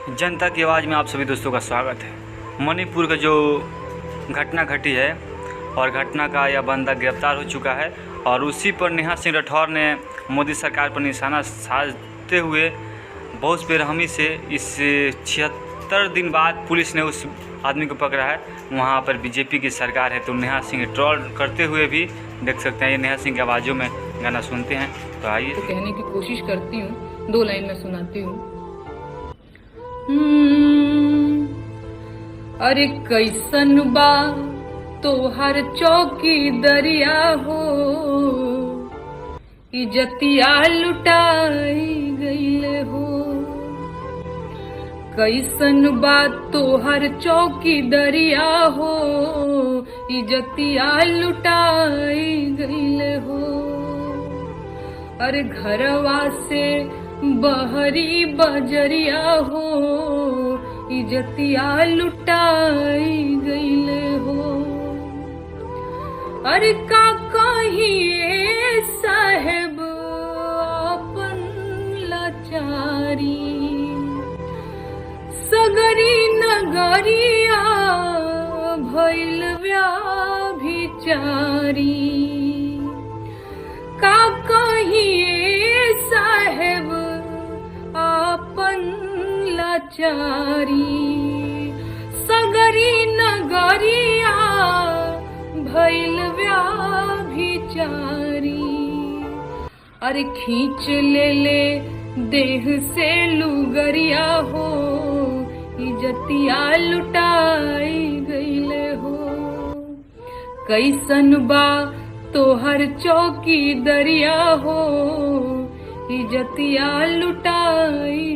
जनता की आवाज़ में आप सभी दोस्तों का स्वागत है। मणिपुर का जो घटना घटी है और घटना का यह बंदा गिरफ्तार हो चुका है और उसी पर नेहा सिंह राठौर ने मोदी सरकार पर निशाना साधते हुए बहुत बेरहमी से इस 76 दिन बाद पुलिस ने उस आदमी को पकड़ा है। वहाँ पर बीजेपी की सरकार है तो नेहा सिंह ट्रोल करते हुए भी देख सकते हैं। ये नेहा सिंह की आवाज़ों में गाना सुनते हैं तो आइए। तो कहने की कोशिश करती हूँ, 2 लाइन में सुनाती हूँ। अरे कैसन बा तो हर चौकी दरिया हो, इजतिया लुटाई गईले हो। कैसन बा तो हर चौकी दरिया हो, इजतिया लुटाई गईले हो। अरे घरवा से बहरी बजरिया हो, इजतिया लुटाई गईले हो। अरे का कहिए साहेब अपन लाचारी, सगरी नगरिया भइल व्याभिचारी। का कहिए साहेब अपन लाचारी, सगरी नगरिया भइल व्याभिचारी। अरे खींच ले देह से लुगरिया हो, इजतिया लुटाई गईले हो। कैसन बा तोहर चौकी दरिया हो, इजतिया लुटाई